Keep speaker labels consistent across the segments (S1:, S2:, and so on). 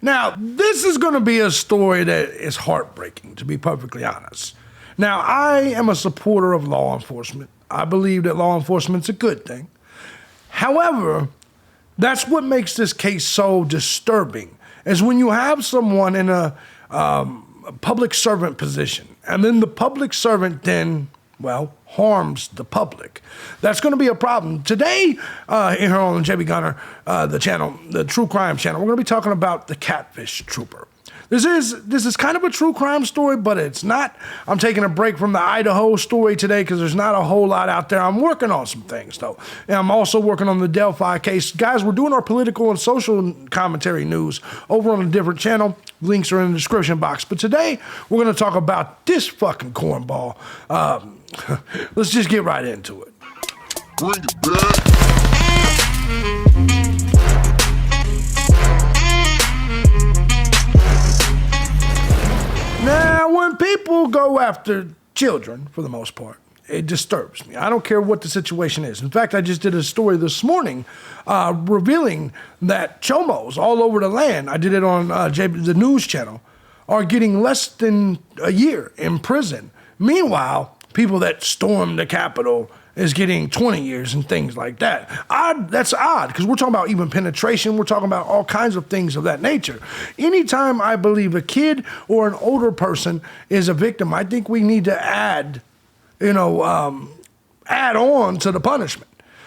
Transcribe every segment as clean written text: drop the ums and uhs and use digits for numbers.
S1: Now, this is going to be a story that is heartbreaking, to be perfectly honest. Now, I am a supporter of law enforcement. I believe that law enforcement's a good thing. However, that's what makes this case so disturbing, is when you have someone in a public servant position, and then the public servant then, well, harms the public. That's going to be a problem. Today, here on the JB Gunner, the channel, the true crime channel, we're going to be talking about the Catfished trooper. This is kind of a true crime story, but it's not. I'm taking a break from the Idaho story today because there's not a whole lot out there. I'm working on some things, though. And I'm also working on the Delphi case. Guys, we're doing our political and social commentary news over on a different channel. Links are in the description box. But today, we're going to talk about this fucking cornball. Let's just get right into it.
S2: Bring it back.
S1: Now, when people go after children, for the most part, it disturbs me. I don't care what the situation is. In fact, I just did a story this morning revealing that chomos all over the land, I did it on the news channel, are getting less than a year in prison. Meanwhile, people that stormed the Capitol is getting 20 years and things like that. That's odd, because we're talking about even penetration. We're talking about all kinds of things of that nature. Anytime I believe a kid or an older person is a victim, I think we need to add on to the punishment.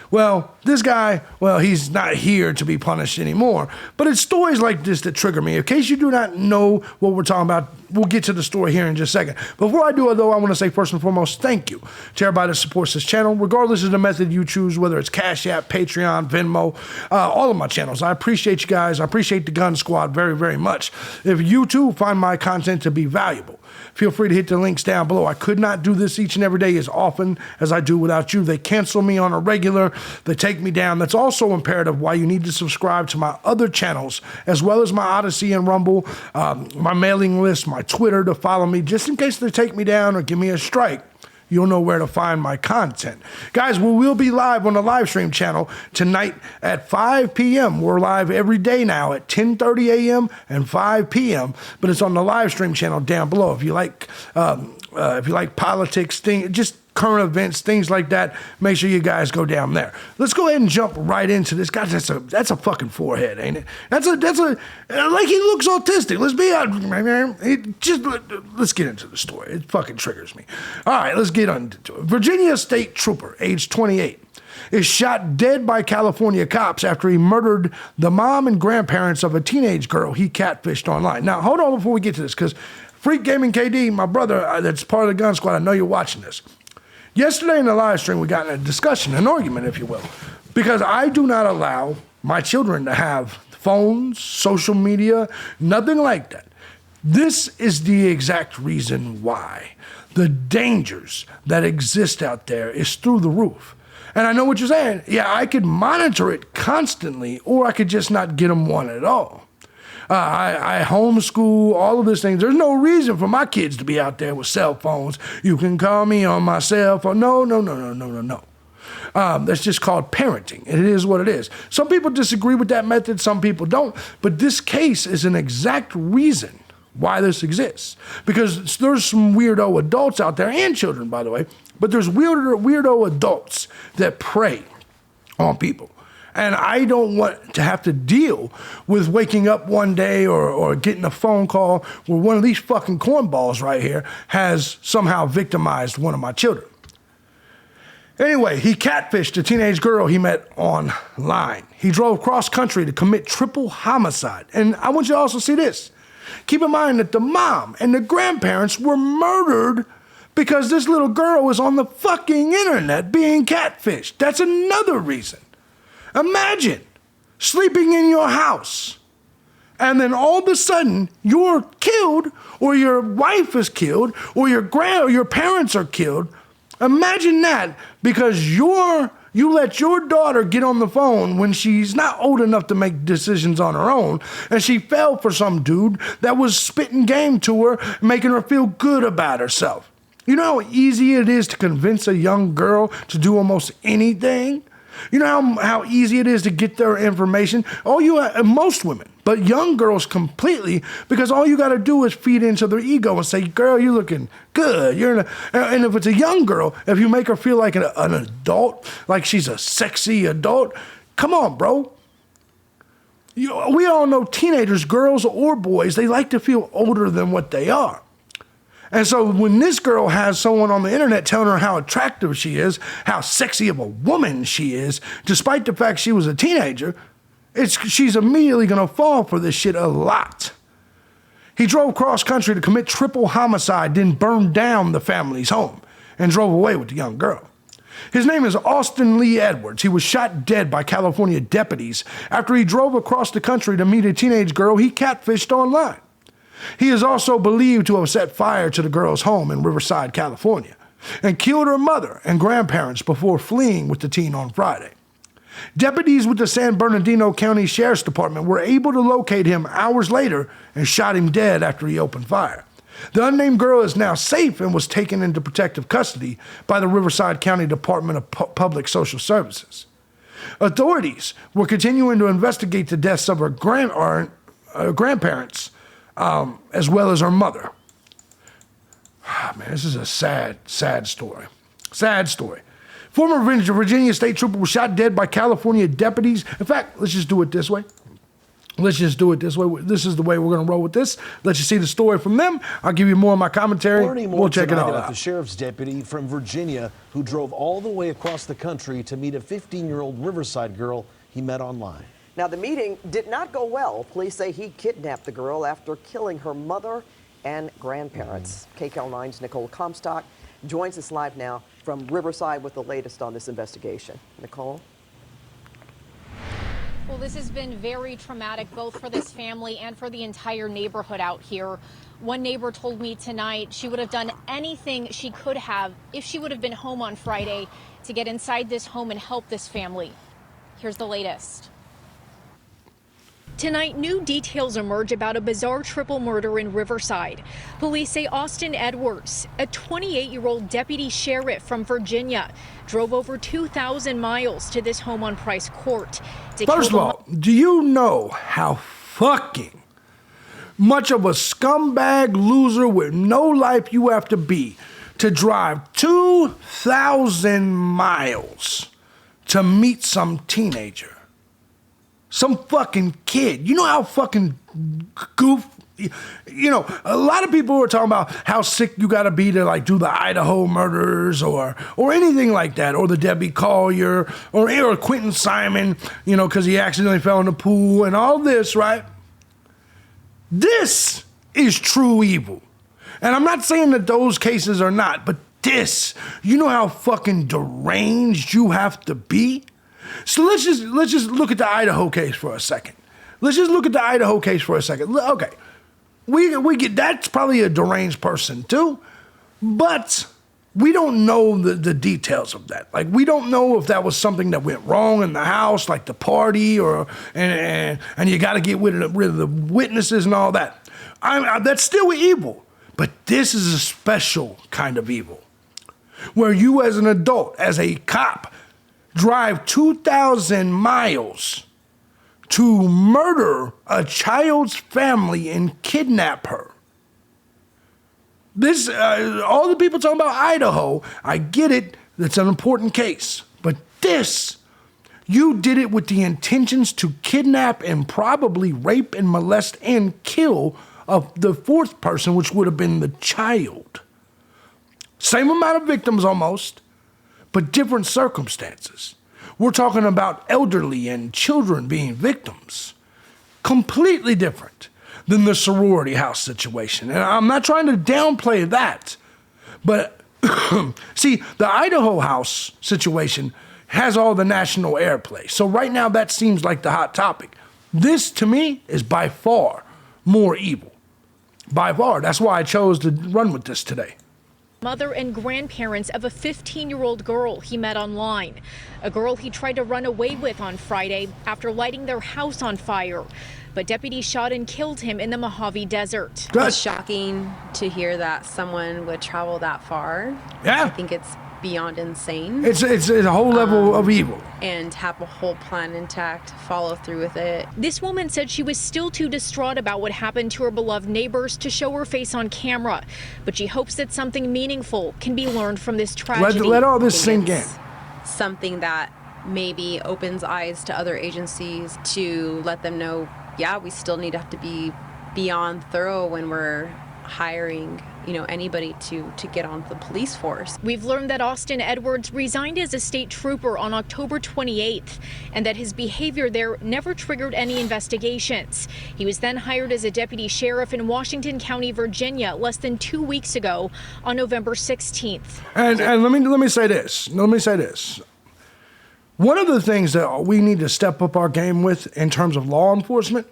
S1: Well, this guy, he's not here to be punished anymore. But it's stories like this that trigger me. In case you do not know what we're talking about, we'll get to the story here in just a second. Before I do it, though, I want to say first and foremost, thank you to everybody that supports this channel, regardless of the method you choose, whether it's Cash App, Patreon, Venmo, all of my channels. I appreciate you guys. I appreciate the Gun Squad very, very much. If you, too, find my content to be valuable, feel free to hit the links down below. I could not do this each and every day as often as I do without you. They cancel me on a regular. They take me down. That's also imperative why you need to subscribe to my other channels, as well as my Odyssey and Rumble, my mailing list, my Twitter to follow me, just in case they take me down or give me a strike. You'll know where to find my content. Guys, we will be live on the live stream channel tonight at 5 p.m. We're live every day now at 10:30 a.m. and 5 p.m., but it's on the live stream channel down below. If you like politics, just current events, things like that, make sure you guys go down there. Let's go ahead and jump right into this. Guys, that's a fucking forehead, ain't it? That's a like he looks autistic. Let's get into the story. It fucking triggers me. All right, let's get into it. Virginia State Trooper, age 28, is shot dead by California cops after he murdered the mom and grandparents of a teenage girl he catfished online. Now, hold on before we get to this, because Freak Gaming KD, my brother that's part of the Gun Squad, I know you're watching this. Yesterday in the live stream, we got in a discussion, an argument, if you will, because I do not allow my children to have phones, social media, nothing like that. This is the exact reason why. The dangers that exist out there is through the roof. And I know what you're saying. Yeah, I could monitor it constantly, or I could just not get them one at all. I homeschool, all of these things. There's no reason for my kids to be out there with cell phones. You can call me on my cell phone. No. That's just called parenting. It is what it is. Some people disagree with that method. Some people don't. But this case is an exact reason why this exists. Because there's some weirdo adults out there, and children, by the way, but there's weirdo adults that prey on people. And I don't want to have to deal with waking up one day or getting a phone call where one of these fucking cornballs right here has somehow victimized one of my children. Anyway, he catfished a teenage girl he met online. He drove cross country to commit triple homicide. And I want you to also see this. Keep in mind that the mom and the grandparents were murdered because this little girl was on the fucking internet being catfished. That's another reason. Imagine sleeping in your house and then all of a sudden you're killed, or your wife is killed, or your parents are killed. Imagine that because you let your daughter get on the phone when she's not old enough to make decisions on her own, and she fell for some dude that was spitting game to her, making her feel good about herself. You know how easy it is to convince a young girl to do almost anything? You know how easy it is to get their information? Most women, but young girls completely, because all you got to do is feed into their ego and say, girl, you're looking good. And if it's a young girl, if you make her feel like an adult, like she's a sexy adult, come on, bro. We all know teenagers, girls or boys, they like to feel older than what they are. And so when this girl has someone on the internet telling her how attractive she is, how sexy of a woman she is, despite the fact she was a teenager, she's immediately going to fall for this shit a lot. He drove cross country to commit triple homicide, then burned down the family's home and drove away with the young girl. His name is Austin Lee Edwards. He was shot dead by California deputies after he drove across the country to meet a teenage girl he catfished online. He is also believed to have set fire to the girl's home in Riverside, California, and killed her mother and grandparents before fleeing with the teen on Friday. Deputies with the San Bernardino County Sheriff's Department were able to locate him hours later and shot him dead after he opened fire. The unnamed girl is now safe and was taken into protective custody by the Riverside County Department of Public Social Services. Authorities were continuing to investigate the deaths of her grandparents, as well as her mother. Man, this is a sad, sad story. Sad story. Former Virginia State Trooper was shot dead by California deputies. In fact, let's just do it this way. This is the way we're going to roll with this. Let you see the story from them. I'll give you more of my commentary.
S3: We'll check it all out. The sheriff's deputy from Virginia who drove all the way across the country to meet a 15-year-old Riverside girl he met online.
S4: Now, the meeting did not go well. Police say he kidnapped the girl after killing her mother and grandparents. KCAL 9's Nicole Comstock joins us live now from Riverside with the latest on this investigation. Nicole?
S5: Well, this has been very traumatic, both for this family and for the entire neighborhood out here. One neighbor told me tonight she would have done anything she could have if she would have been home on Friday to get inside this home and help this family. Here's the latest. Tonight, new details emerge about a bizarre triple murder in Riverside. Police say Austin Edwards, a 28-year-old deputy sheriff from Virginia, drove over 2,000 miles to this home on Price Court.
S1: First of all, do you know how fucking much of a scumbag loser with no life you have to be to drive 2,000 miles to meet some teenager? Some fucking kid. You know how fucking a lot of people are talking about how sick you gotta be to like do the Idaho murders or anything like that, or the Debbie Collier or Quentin Simon, because he accidentally fell in the pool and all this, right? This is true evil. And I'm not saying that those cases are not, but this, you know how fucking deranged you have to be? So let's just look at the Idaho case for a second. Okay, we get that's probably a deranged person too, but we don't know the details of that. Like, we don't know if that was something that went wrong in the house, like the party, and you got to get rid of the witnesses and all that. That's still evil, but this is a special kind of evil, where you as an adult, as a cop, drive 2,000 miles to murder a child's family and kidnap her. This, all the people talking about Idaho, I get it, that's an important case. But this, you did it with the intentions to kidnap and probably rape and molest and kill the fourth person, which would have been the child. Same amount of victims almost, but different circumstances. We're talking about elderly and children being victims. Completely different than the sorority house situation. And I'm not trying to downplay that. But see, the Idaho house situation has all the national airplay. So right now that seems like the hot topic. This, to me, is by far more evil. By far. That's why I chose to run with this today.
S5: Mother and grandparents of a 15-year-old girl he met online. A girl he tried to run away with on Friday after lighting their house on fire. But deputies shot and killed him in the Mojave Desert.
S6: It's shocking to hear that someone would travel that far.
S1: Yeah.
S6: I think it's beyond insane.
S1: It's a whole level of evil.
S6: And have a whole plan intact, follow through with it.
S5: This woman said she was still too distraught about what happened to her beloved neighbors to show her face on camera, but she hopes that something meaningful can be learned from this tragedy.
S1: Let all this sink in.
S6: Something that maybe opens eyes to other agencies to let them know, yeah, we still need to have to be beyond thorough when we're hiring, anybody to get on the police force.
S5: We've learned that Austin Edwards resigned as a state trooper on October 28th, and that his behavior there never triggered any investigations. He was then hired as a deputy sheriff in Washington County, Virginia, less than 2 weeks ago on November 16th.
S1: And let me say this. One of the things that we need to step up our game with in terms of law enforcement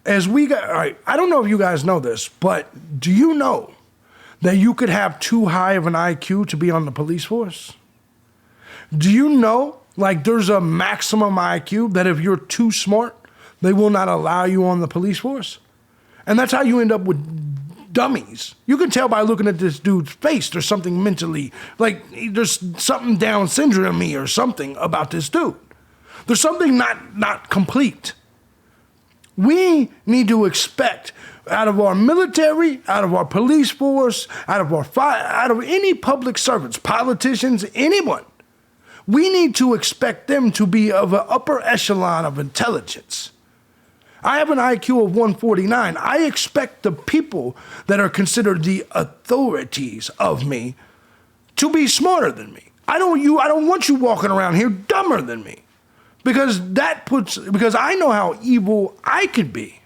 S1: is all right, I don't know if you guys know this, but do you know that you could have too high of an IQ to be on the police force? Do you know, there's a maximum IQ that if you're too smart, they will not allow you on the police force? And that's how you end up with dummies. You can tell by looking at this dude's face, there's something mentally, there's something Down syndrome-y or something about this dude. There's something not complete. We need to expect out of our military, out of our police force, out of any public servants, politicians, anyone, we need to expect them to be of an upper echelon of intelligence. I have an IQ of 149. I expect the people that are considered the authorities of me to be smarter than me. I don't want you walking around here dumber than me. Because I know how evil I could be.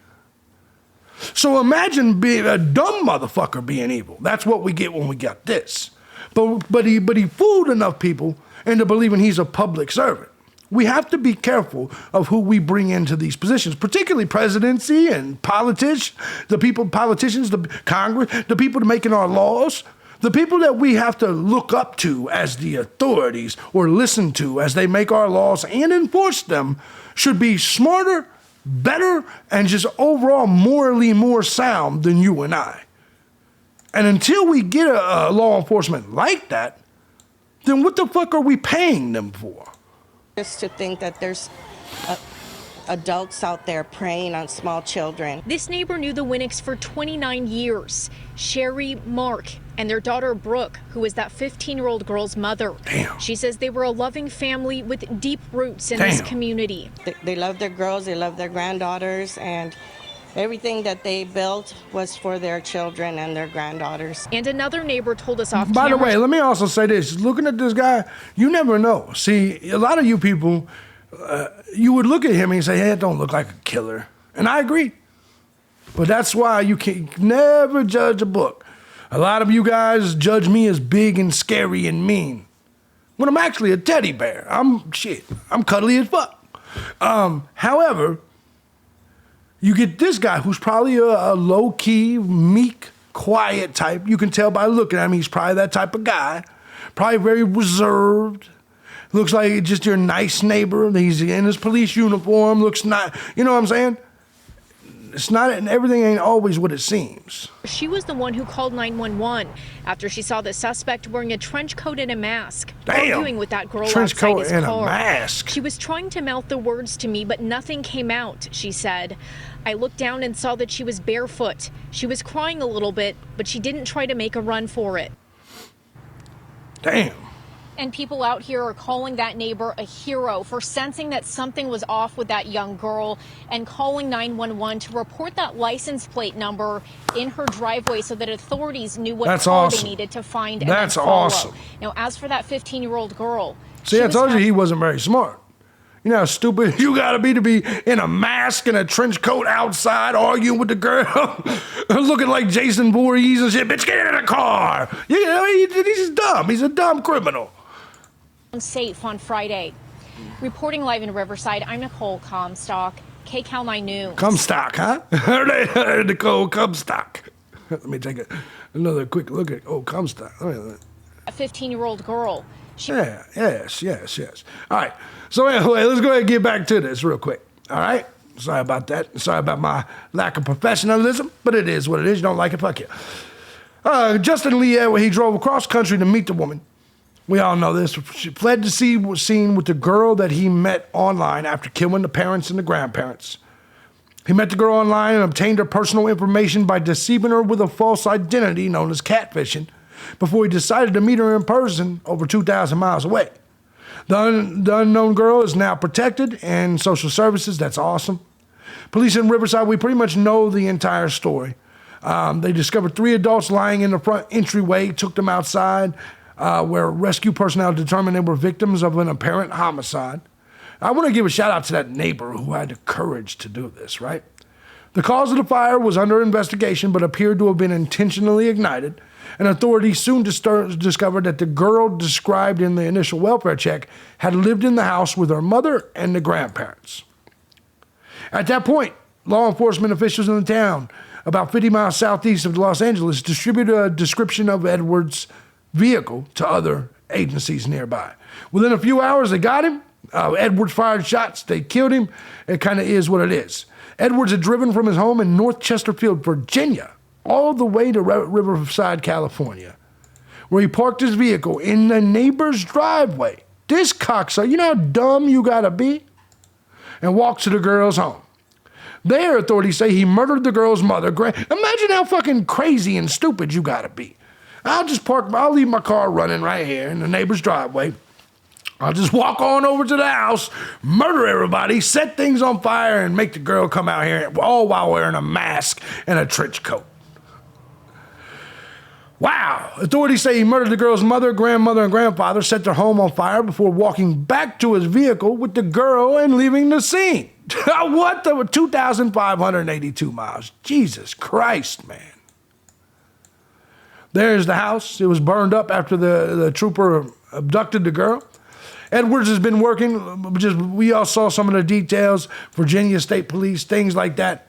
S1: So imagine being a dumb motherfucker being evil. That's what we get when we got this. But he fooled enough people into believing he's a public servant. We have to be careful of who we bring into these positions, particularly presidency and politicians, the Congress, the people making our laws. The people that we have to look up to as the authorities or listen to as they make our laws and enforce them should be smarter, better, and just overall morally more sound than you and I. And until we get a law enforcement like that, then what the fuck are we paying them for?
S7: Just to think that there's adults out there preying on small children.
S5: This neighbor knew the Winnecks for 29 years. Sherry, Mark, and their daughter Brooke, who was that 15-year-old girl's mother.
S1: Damn.
S5: She says they were a loving family with deep roots in this community.
S7: They love their girls, they love their granddaughters, and everything that they built was for their children and their granddaughters.
S5: And another neighbor told us off
S1: By
S5: camera.
S1: the way, let me also say this. Looking at this guy, you never know. See, a lot of you people, you would look at him and say, hey, it don't look like a killer. And I agree. But that's why you can never judge a book. A lot of you guys judge me as big and scary and mean, when I'm actually a teddy bear. I'm cuddly as fuck. However, you get this guy who's probably a low-key, meek, quiet type. You can tell by looking at him, he's probably that type of guy. Probably very reserved. Looks like just your nice neighbor. He's in his police uniform. Looks not, you know what I'm saying? It's not, and everything ain't always what it seems.
S5: She was the one who called 911 after she saw the suspect wearing a trench coat and a mask, arguing with that girl
S1: trench
S5: outside
S1: coat
S5: his
S1: and
S5: car.
S1: a mask.
S5: She was trying to mouth the words to me, but nothing came out, she said. I looked down and saw that she was barefoot. She was crying a little bit, but she didn't try to make a run for it.
S1: Damn.
S5: And people out here are calling that neighbor a hero for sensing that something was off with that young girl and calling 911 to report that license plate number in her driveway so that authorities knew what car they needed to find and then follow. Awesome. Now, as for that 15-year-old girl,
S1: see, I told you he wasn't very smart. You know how stupid you gotta be in a mask and a trench coat outside arguing with the girl, looking like Jason Voorhees and shit. Bitch, get in the car. You know, he's dumb. He's a dumb criminal.
S5: Safe on Friday. Reporting live in Riverside, I'm Nicole Comstock, KCAL 9 News.
S1: Comstock, huh? Nicole Comstock. Let me take another quick look at Comstock.
S5: A 15-year-old girl.
S1: Yes. All right. So anyway, let's go ahead and get back to this real quick. All right? Sorry about that. Sorry about my lack of professionalism, but it is what it is. You don't like it, fuck you. Justin Lee, he drove across country to meet the woman. We all know this. She fled the scene with the girl that he met online after killing the parents and the grandparents. He met the girl online and obtained her personal information by deceiving her with a false identity known as catfishing before he decided to meet her in person over 2,000 miles away. The unknown girl is now protected in social services. That's awesome. Police in Riverside, we pretty much know the entire story. They discovered 3 adults lying in the front entryway, took them outside, where rescue personnel determined they were victims of an apparent homicide. I want to give a shout out to that neighbor who had the courage to do this, right? The cause of the fire was under investigation, but appeared to have been intentionally ignited. And authorities soon discovered that the girl described in the initial welfare check had lived in the house with her mother and the grandparents. At that point, law enforcement officials in the town, about 50 miles southeast of Los Angeles, distributed a description of Edwards' vehicle to other agencies nearby. Within a few hours, they got him. Edwards fired shots. They killed him. It kind of is what it is. Edwards had driven from his home in North Chesterfield, Virginia, all the way to Riverside, California, where he parked his vehicle in the neighbor's driveway. This cocksucker, you know how dumb you gotta be? And walked to the girl's home. There, authorities say he murdered the girl's mother. Imagine how fucking crazy and stupid you gotta be. I'll leave my car running right here in the neighbor's driveway. I'll just walk on over to the house, murder everybody, set things on fire, and make the girl come out here, all while wearing a mask and a trench coat. Wow. Authorities say he murdered the girl's mother, grandmother, and grandfather, set their home on fire before walking back to his vehicle with the girl and leaving the scene. What the 2,582 miles. Jesus Christ, man. There's the house. It was burned up after the trooper abducted the girl. Edwards has been working, we all saw some of the details, Virginia State Police, things like that.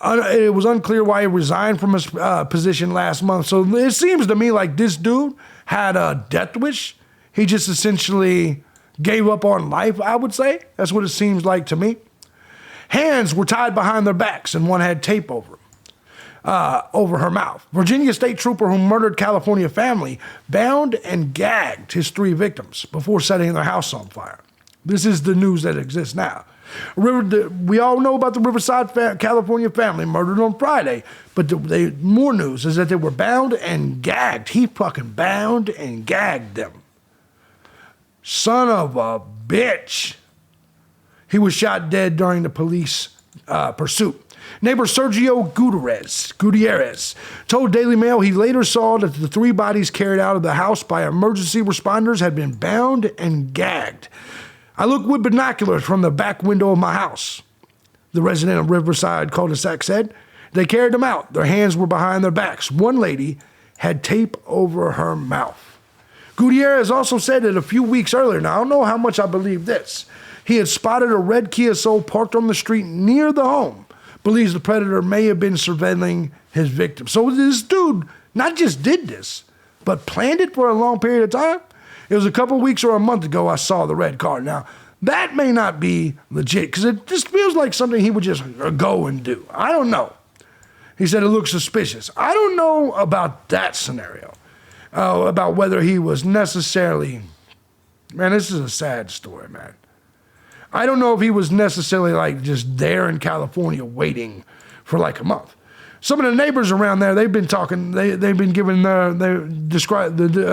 S1: It was unclear why he resigned from his position last month. So it seems to me like this dude had a death wish. He just essentially gave up on life, I would say. That's what it seems like to me. Hands were tied behind their backs and one had tape over her mouth. Virginia State Trooper who murdered California family bound and gagged his 3 victims before setting their house on fire. This is the news that exists now. We all know about the Riverside, California family murdered on Friday, but more news is that they were bound and gagged. He fucking bound and gagged them. Son of a bitch. He was shot dead during the police pursuit. Neighbor Sergio Gutierrez told Daily Mail he later saw that the 3 bodies carried out of the house by emergency responders had been bound and gagged. I looked with binoculars from the back window of my house, the resident of Riverside cul-de-sac said. They carried them out. Their hands were behind their backs. One lady had tape over her mouth. Gutierrez also said that a few weeks earlier, now I don't know how much I believe this, he had spotted a red Kia Soul parked on the street near the home. Believes the predator may have been surveilling his victim. So this dude not just did this, but planned it for a long period of time. It was a couple weeks or a month ago I saw the red car. Now, that may not be legit because it just feels like something he would just go and do. I don't know. He said it looks suspicious. I don't know about that scenario, about whether he was necessarily, man, this is a sad story, man. I don't know if he was necessarily like just there in California waiting for like a month. Some of the neighbors around there, they've been talking, they've been given, a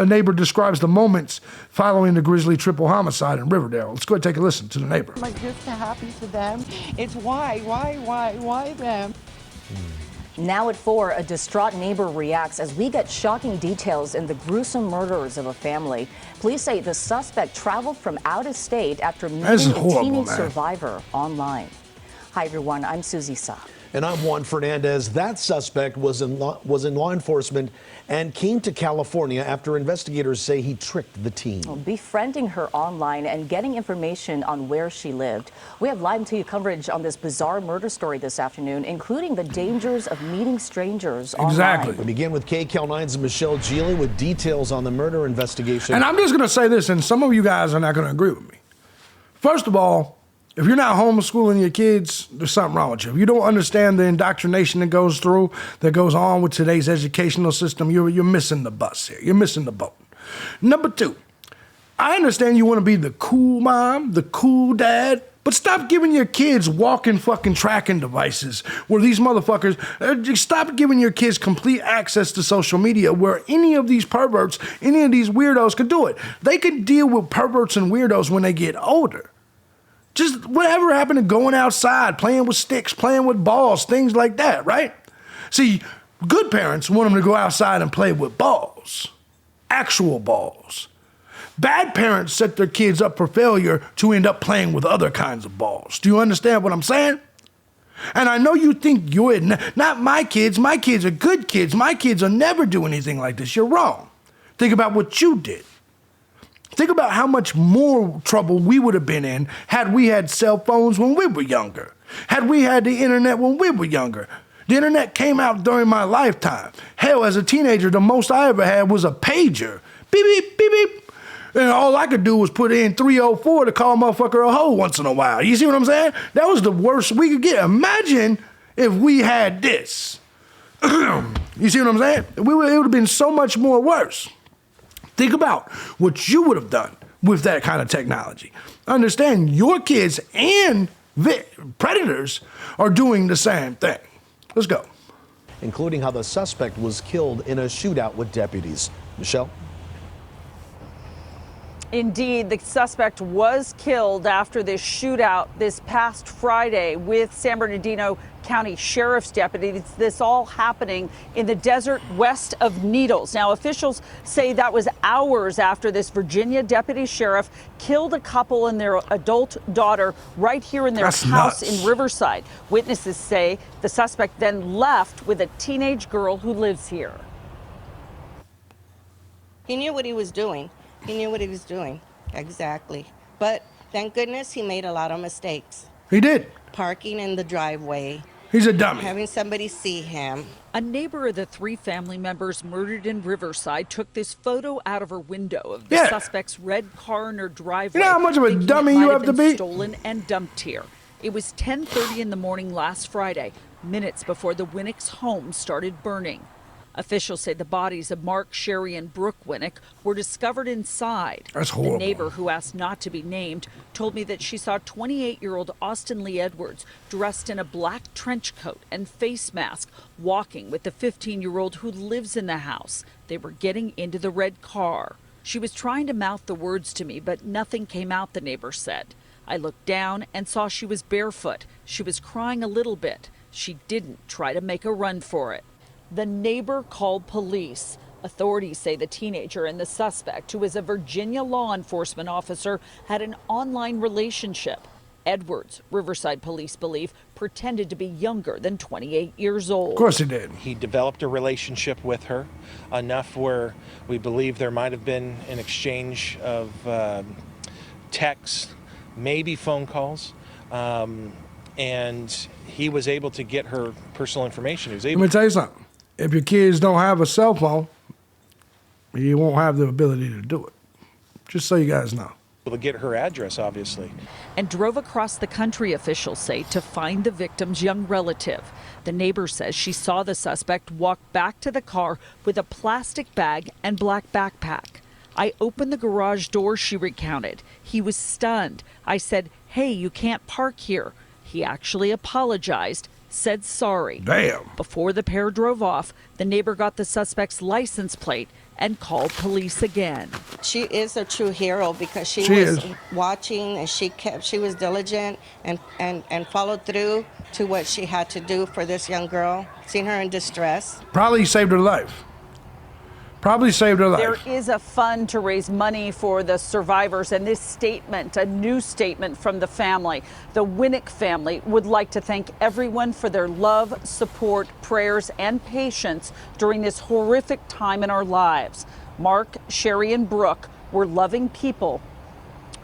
S1: neighbor describes the moments following the grisly triple homicide in Riverdale. Let's go ahead and take a listen to the neighbor.
S8: Like this to happen to them, it's why them?
S9: Now at 4, a distraught neighbor reacts as we get shocking details in the gruesome murders of a family. Police say the suspect traveled from out of state after meeting a teenage survivor online. Hi, everyone. I'm Susie Sa.
S3: And I'm Juan Fernandez. That suspect was in law enforcement and came to California after investigators say he tricked the teen.
S9: Befriending her online and getting information on where she lived. We have live to you coverage on this bizarre murder story this afternoon, including the dangers of meeting strangers online.
S3: We begin with KCAL 9's Michelle Geely with details on the murder investigation.
S1: And I'm just going to say this, and some of you guys are not going to agree with me. First of all, if you're not homeschooling your kids, there's something wrong with you. If you don't understand the indoctrination that goes on with today's educational system, you're missing the bus here. You're missing the boat. Number 2, I understand you want to be the cool mom, the cool dad, but stop giving your kids walking fucking tracking devices where these motherfuckers, just stop giving your kids complete access to social media where any of these perverts, any of these weirdos could do it. They can deal with perverts and weirdos when they get older. Just whatever happened to going outside, playing with sticks, playing with balls, things like that, right? See, good parents want them to go outside and play with balls, actual balls. Bad parents set their kids up for failure to end up playing with other kinds of balls. Do you understand what I'm saying? And I know you think you're not my kids. My kids are good kids. My kids will never do anything like this. You're wrong. Think about what you did. Think about how much more trouble we would have been in had we had cell phones when we were younger. Had we had the internet when we were younger. The internet came out during my lifetime. Hell, as a teenager, the most I ever had was a pager. Beep, beep, beep, beep. And all I could do was put in 304 to call a motherfucker a hoe once in a while. You see what I'm saying? That was the worst we could get. Imagine if we had this. You see what I'm saying? It would have been so much more worse. Think about what you would have done with that kind of technology. Understand your kids and predators are doing the same thing. Let's go.
S3: Including how the suspect was killed in a shootout with deputies. Michelle?
S10: Indeed, the suspect was killed after this shootout this past Friday with San Bernardino County Sheriff's deputies. This all happening in the desert west of Needles. Now, officials say that was hours after this Virginia deputy sheriff killed a couple and their adult daughter right here in their house in Riverside. Witnesses say the suspect then left with a teenage girl who lives here.
S7: He knew what he was doing. He knew what he was doing, exactly. But thank goodness he made a lot of mistakes.
S1: He did.
S7: Parking in the driveway.
S1: He's a dummy.
S7: Having somebody see him.
S10: A neighbor of the three family members murdered in Riverside took this photo out of her window of the suspect's red car in her driveway.
S1: You know how much of a dummy you have to be?
S10: Stolen and dumped here. It was 10:30 in the morning last Friday, minutes before the Winnick's home started burning. Officials say the bodies of Mark, Sherry, and Brooke Winnick were discovered inside.
S1: That's horrible.
S10: The neighbor, who asked not to be named, told me that she saw 28-year-old Austin Lee Edwards dressed in a black trench coat and face mask, walking with the 15-year-old who lives in the house. They were getting into the red car. She was trying to mouth the words to me, but nothing came out, the neighbor said. I looked down and saw she was barefoot. She was crying a little bit. She didn't try to make a run for it. The neighbor called police. Authorities say the teenager and the suspect, who is a Virginia law enforcement officer, had an online relationship. Edwards, Riverside police believe, pretended to be younger than 28 years old.
S1: Of course he did.
S11: He developed a relationship with her, enough where we believe there might have been an exchange of texts, maybe phone calls, and he was able to get her personal information.
S1: Let me tell you something. If your kids don't have a cell phone, you won't have the ability to do it. Just so you guys know.
S11: To get her address, obviously.
S10: And drove across the country, officials say, to find the victim's young relative. The neighbor says she saw the suspect walk back to the car with a plastic bag and black backpack. I opened the garage door, she recounted. He was stunned. I said, "Hey, you can't park here." He actually apologized, said sorry.
S1: Damn.
S10: Before the pair drove off, the neighbor got the suspect's license plate and called police again.
S7: She is a true hero because she was watching and she was diligent and followed through to what she had to do for this young girl. Seen her in distress.
S1: Probably saved her life. Probably saved her life.
S10: There is a fund to raise money for the survivors, and this statement, a new statement from the family. The Winnick family would like to thank everyone for their love, support, prayers, and patience during this horrific time in our lives. Mark, Sherry, and Brooke were loving people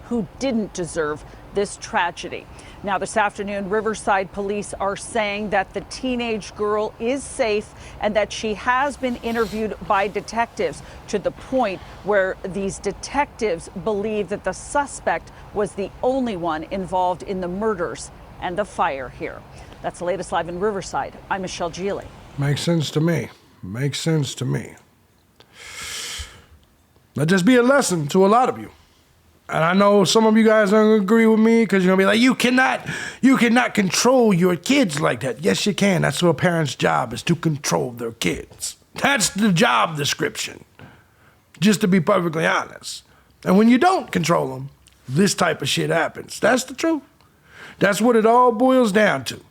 S10: who didn't deserve this tragedy. Now, this afternoon, Riverside police are saying that the teenage girl is safe and that she has been interviewed by detectives, to the point where these detectives believe that the suspect was the only one involved in the murders and the fire here. That's the latest live in Riverside. I'm Michelle Gili.
S1: Makes sense to me. Makes sense to me. Let this be a lesson to a lot of you. And I know some of you guys don't agree with me because you're gonna be like, you cannot control your kids like that. Yes, you can. That's what a parent's job is, to control their kids. That's the job description, just to be perfectly honest. And when you don't control them, this type of shit happens. That's the truth. That's what it all boils down to.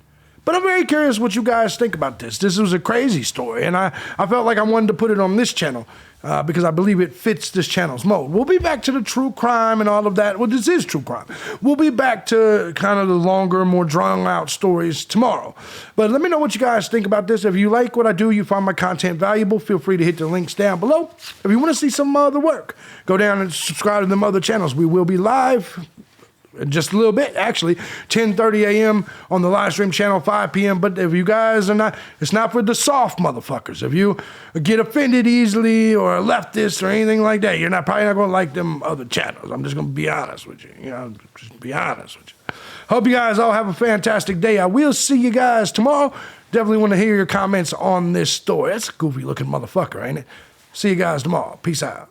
S1: But I'm very curious what you guys think about this. This was a crazy story, and I felt like I wanted to put it on this channel because I believe it fits this channel's mode. We'll be back to the true crime and all of that. Well, this is true crime. We'll be back to kind of the longer, more drawn-out stories tomorrow. But let me know what you guys think about this. If you like what I do, you find my content valuable, feel free to hit the links down below. If you want to see some other work, go down and subscribe to them other channels. We will be live in just a little bit, actually, 10:30 a.m. on the live stream channel, 5 p.m. But if you guys are not, it's not for the soft motherfuckers. If you get offended easily or a leftist or anything like that, you're probably not going to like them other channels. I'm just going to be honest with you. Just be honest with you. Hope you guys all have a fantastic day. I will see you guys tomorrow. Definitely want to hear your comments on this story. That's a goofy looking motherfucker, ain't it? See you guys tomorrow. Peace out.